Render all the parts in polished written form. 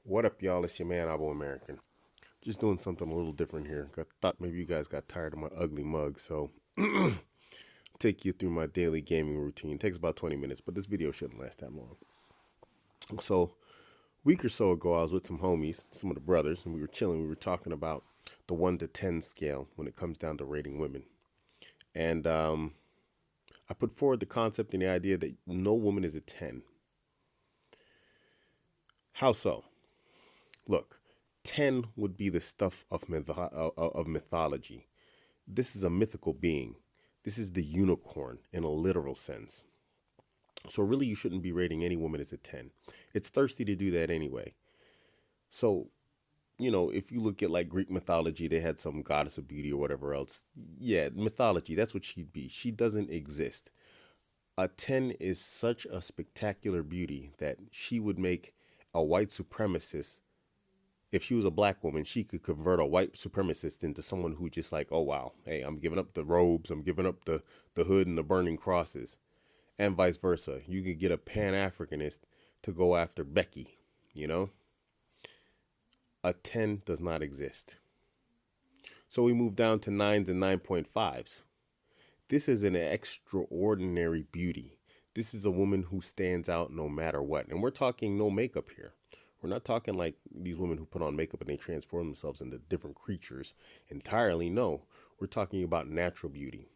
What up, y'all? It's your man, Abuamerican. Just doing something a little different here. I thought maybe you guys got tired of my ugly mug, so take you through my daily gaming routine. It takes about 20 minutes, but this video shouldn't last that long. So, a week or so ago, I was with some homies, some of the brothers, and we were chilling. We were talking about the 1 to 10 scale when it comes down to rating women. And I put forward the concept and the idea that no woman is a 10. How so? Look, 10 would be the stuff of mythology. This is a mythical being. This is the unicorn in a literal sense. So really you shouldn't be rating any woman as a 10. It's thirsty to do that anyway. So, if you look at like Greek mythology, they had some goddess of beauty or whatever else. Yeah, mythology, that's what she'd be. She doesn't exist. A 10 is such a spectacular beauty that she would make a white supremacist. If she was a black woman, she could convert a white supremacist into someone who just like, oh wow, hey, I'm giving up the robes, I'm giving up the hood and the burning crosses, and vice versa. You could get a Pan-Africanist to go after Becky. You know, a 10 does not exist. So we move down to 9s and 9.5s. This is an extraordinary beauty. This is a woman who stands out no matter what, and we're talking no makeup here. We're not talking like these women who put on makeup and they transform themselves into different creatures entirely. No, we're talking about natural beauty.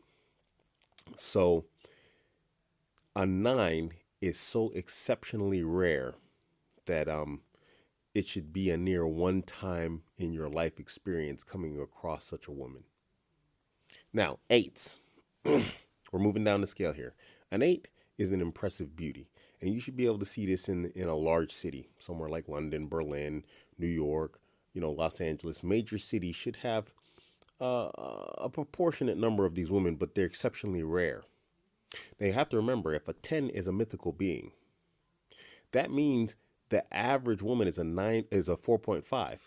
So a 9 is so exceptionally rare that it should be a near one time in your life experience coming across such a woman. Now, 8s. We're moving down the scale here. An 8 is an impressive beauty. And you should be able to see this in a large city, somewhere like London, Berlin, New York, Los Angeles. Major cities should have a proportionate number of these women, but they're exceptionally rare. Now you have to remember, if a 10 is a mythical being, that means the average woman is a 4.5.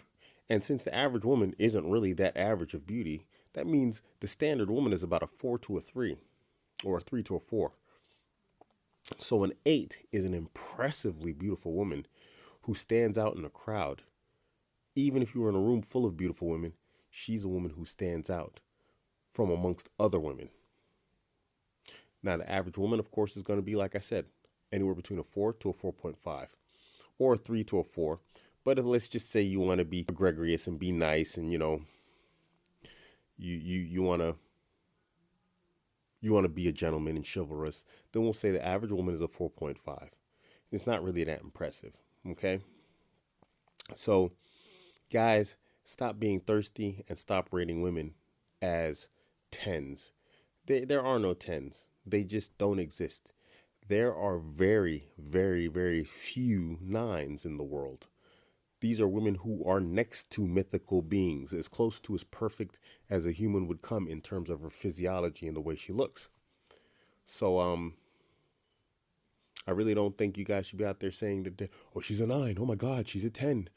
And since the average woman isn't really that average of beauty, that means the standard woman is about a 4 to a 3 or a 3 to a 4. So an 8 is an impressively beautiful woman who stands out in a crowd. Even if you were in a room full of beautiful women, she's a woman who stands out from amongst other women. Now, the average woman, of course, is going to be, like I said, anywhere between a 4 to a 4.5 or a 3 to a 4. But if, let's just say you want to be gregarious and be nice and, you want to be a gentleman and chivalrous, then we'll say the average woman is a 4.5. It's not really that impressive, okay? So, guys, stop being thirsty and stop rating women as 10s. There are no 10s. They just don't exist. There are very, very, very few 9s in the world. These are women who are next to mythical beings, as close to as perfect as a human would come in terms of her physiology and the way she looks. So, I really don't think you guys should be out there saying that, oh, she's a 9. Oh my God, she's a 10.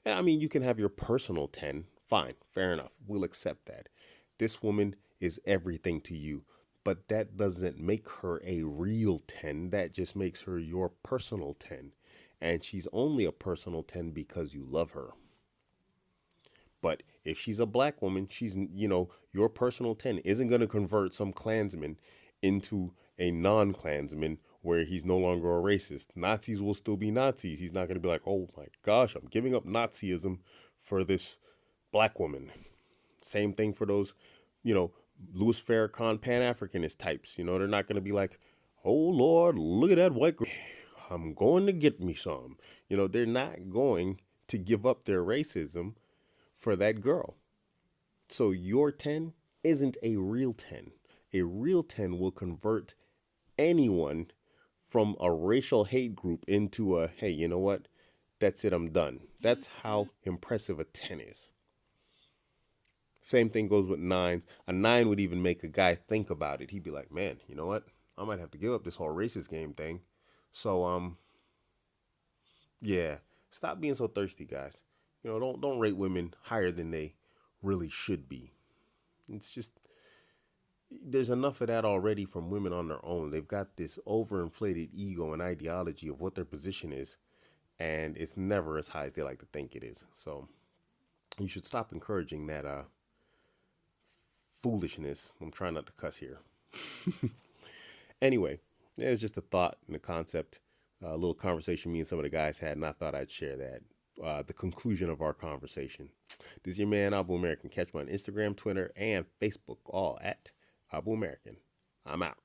Yeah, I mean, you can have your personal 10. Fine, fair enough. We'll accept that. This woman is everything to you, but that doesn't make her a real 10. That just makes her your personal 10. And she's only a personal 10 because you love her. But if she's a black woman, she's, your personal 10 isn't going to convert some Klansman into a non-Klansman where he's no longer a racist. Nazis will still be Nazis. He's not going to be like, oh my gosh, I'm giving up Nazism for this black woman. Same thing for those, Louis Farrakhan Pan-Africanist types. They're not going to be like, oh Lord, look at that white girl. I'm going to get me some. They're not going to give up their racism for that girl. So your 10 isn't a real 10. A real 10 will convert anyone from a racial hate group into a, hey, you know what? That's it, I'm done. That's how impressive a 10 is. Same thing goes with 9s. A 9 would even make a guy think about it. He'd be like, man, you know what? I might have to give up this whole racist game thing. So, yeah, stop being so thirsty, guys. Don't rate women higher than they really should be. It's just, there's enough of that already from women on their own. They've got this overinflated ego and ideology of what their position is. and it's never as high as they like to think it is. So you should stop encouraging that foolishness. I'm trying not to cuss here. Anyway, it's just a thought and a concept, a little conversation me and some of the guys had, and I thought I'd share that. The conclusion of our conversation. This is your man, Abuamerican. Catch me on Instagram, Twitter, and Facebook, all at Abuamerican. I'm out.